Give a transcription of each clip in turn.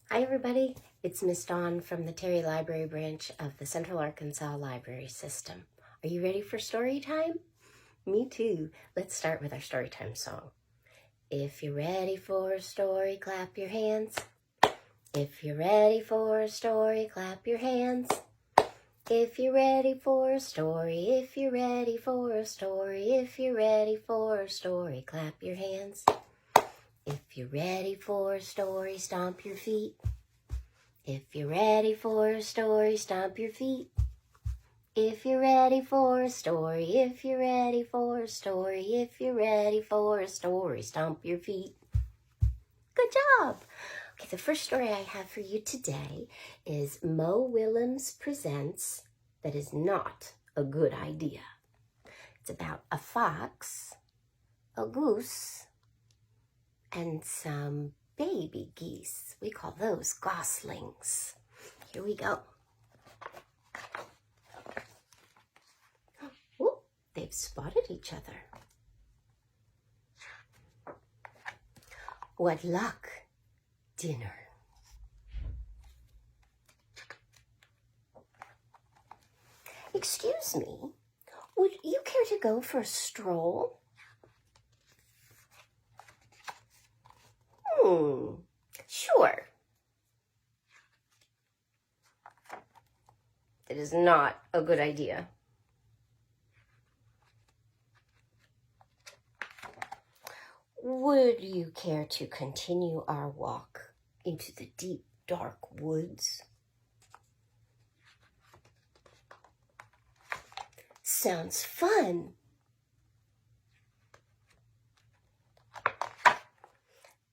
Hi everybody, it's Miss Dawn from the Terry Library branch of the Central Arkansas Library System. Are you ready for story time? Me too. Let's start with our Storytime song. If you're ready for a story, clap your hands. If you're ready for a story, clap your hands. If you're ready for a story, if you're ready for a story, if you're ready for a story, clap your hands. If you're ready for a story, stomp your feet. If you're ready for a story, stomp your feet. If you're ready for a story, if you're ready for a story, if you're ready for a story, stomp your feet. Good job! Okay, the first story I have for you today is Willems Presents That Is Not a Good Idea. It's about a fox, a goose, and some baby geese. We call those goslings. Here we go. Oh, they've spotted each other. What luck, dinner. Excuse me, would you care to go for a stroll? Sure. It is not a good idea. Would you care to continue our walk into the deep, dark woods? Sounds fun.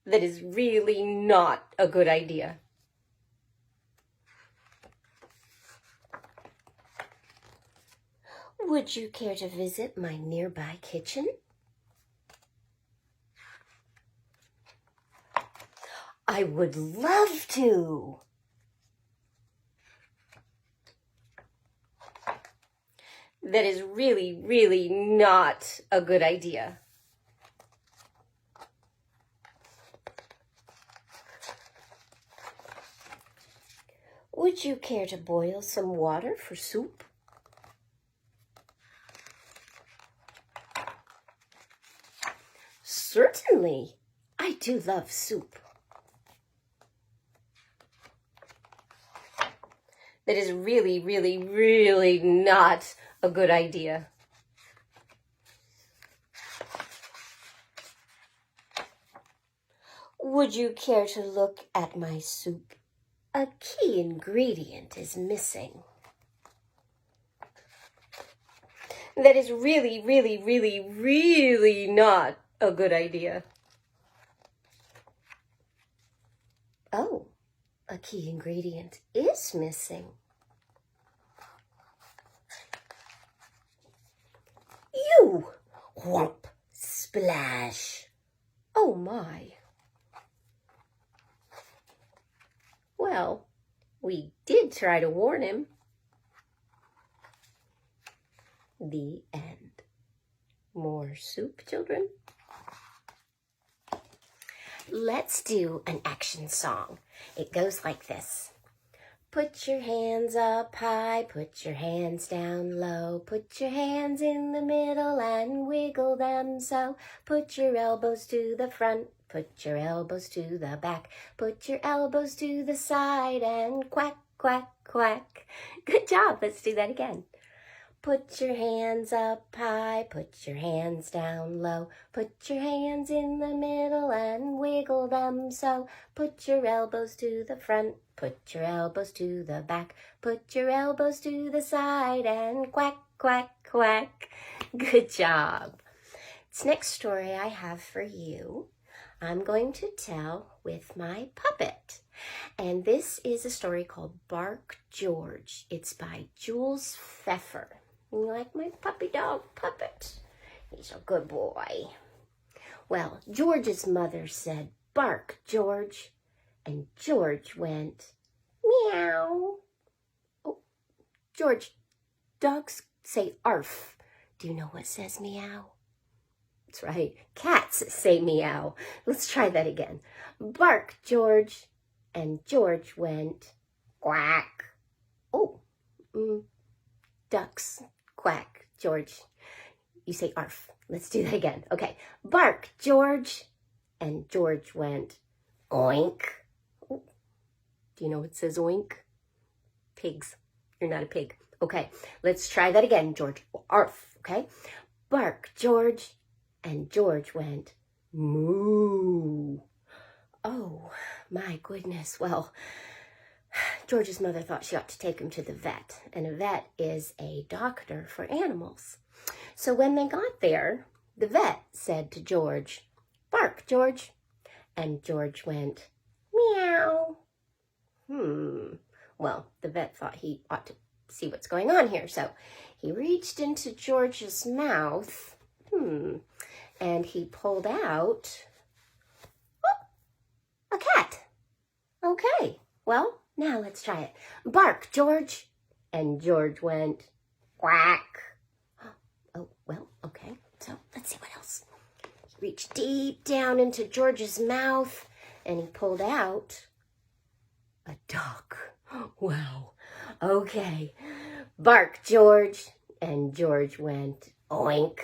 That is really not a good idea. Would you care to visit my nearby kitchen? I would love to. That is really, really not a good idea. Would you care to boil some water for soup? Certainly. I do love soup. That is really, really, really not a good idea. Would you care to look at my soup? A key ingredient is missing. That is really, really, really, really not a good idea. Oh, a key ingredient is missing. You! Whomp! Splash! Oh my! Well, we did try to warn him. The end. More soup, children? Let's do an action song. It goes like this. Put your hands up high, put your hands down low, put your hands in the middle and wiggle them so. Put your elbows to the front, put your elbows to the back, put your elbows to the side and quack, quack, quack. Good job. Let's do that again. Put your hands up high, put your hands down low, put your hands in the middle and wiggle them so. Put your elbows to the front, put your elbows to the back, put your elbows to the side and quack, quack, quack. Good job. This next story I have for you, I'm going to tell with my puppet. And this is a story called Bark George. It's by Jules Pfeffer. You like my puppy dog puppet? He's a good boy. Well, George's mother said, "Bark, George." And George went, meow. Oh, George, dogs say arf. Do you know what says meow? That's right, cats say meow. Let's try that again. Bark, George. and George went quack. Oh, ducks quack, George. You say arf. Let's do that again. Okay. Bark, George. And George went oink. Oh, do you know what says oink? Pigs. You're not a pig. Okay. Let's try that again, George. Arf. Okay. Bark, George. And George went moo. Oh, my goodness. Well, George's mother thought she ought to take him to the vet. And a vet is a doctor for animals. So when they got there, the vet said to George, bark, George. And George went, meow. Well, the vet thought he ought to see what's going on here. So he reached into George's mouth, and he pulled out a cat. Okay, well, now let's try it. Bark, George. And George went, quack. Oh, well, okay. So let's see what else. He reached deep down into George's mouth and he pulled out a duck. Wow. Okay. Bark, George. And George went oink.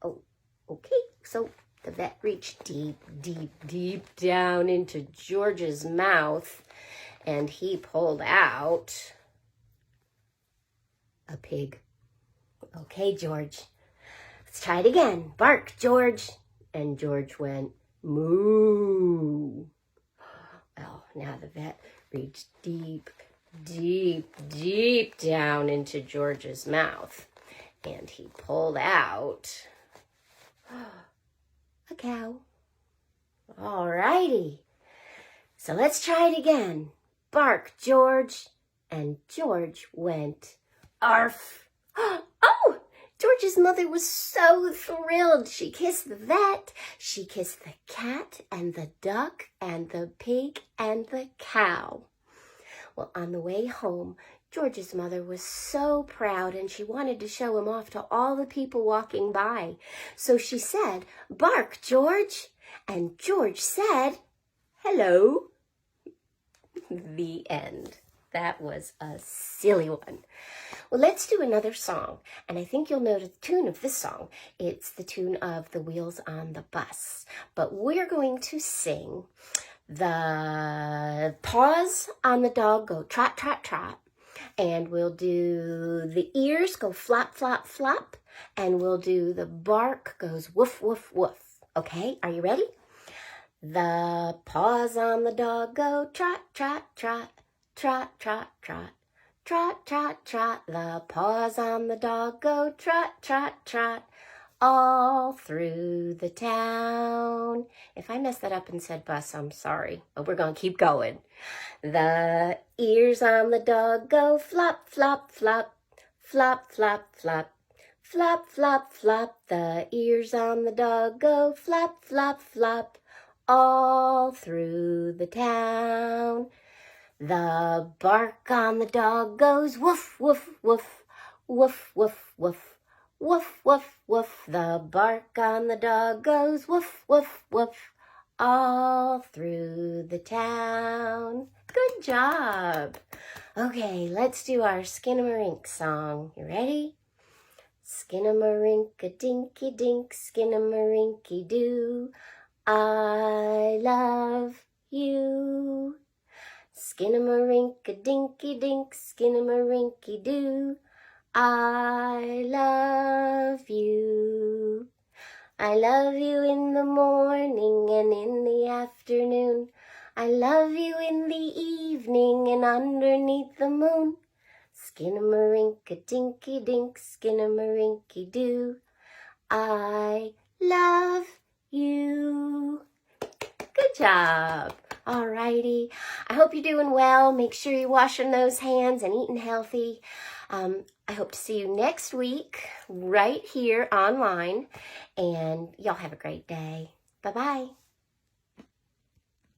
Oh, okay. So the vet reached deep, deep, deep down into George's mouth and he pulled out a pig. Okay, George. Let's try it again. Bark, George. And George went moo. Well, now the vet reached deep, deep, deep down into George's mouth. And he pulled out a cow. All righty. So let's try it again. Bark, George. And George went arf. Oh, George's mother was so thrilled. She kissed the vet, she kissed the cat and the duck and the pig and the cow. Well, on the way home, George's mother was so proud and she wanted to show him off to all the people walking by. So she said, bark, George. And George said, hello. The end. That was a silly one. Well, let's do another song, and I think you'll know the tune of this song. It's the tune of The Wheels on the Bus, but we're going to sing the paws on the dog go trot, trot, trot, and we'll do the ears go flop, flop, flop, and we'll do the bark goes woof, woof, woof. Okay, are you ready? The paws on the dog go trot, trot, trot, trot, trot, trot. Trot, trot, trot, the paws on the dog go trot, trot, trot, all through the town. If I messed that up and said bus, I'm sorry, but we're going to keep going. The ears on the dog go flop, flop, flop, flop, flop, flop, flop, flop, flop. The ears on the dog go flop, flop, flop, all through the town. The bark on the dog goes woof, woof, woof, woof, woof, woof, woof, woof, woof. The bark on the dog goes woof, woof, woof, all through the town. Good job. Okay, let's do our Skinamarink song. You ready? Skinamarink-a-dinky-dink, Skinamarink-y-doo. I love you. Skinamarink-a-dinky-dink, Skinamarink-y-doo. I love you. I love you in the morning and in the afternoon. I love you in the evening and underneath the moon. Skinamarink-a-dinky-dink, Skinamarink-y-doo. I love you. Good job. Alrighty. I hope you're doing well. Make sure you're washing those hands and eating healthy. I hope to see you next week right here online. And y'all have a great day. Bye-bye.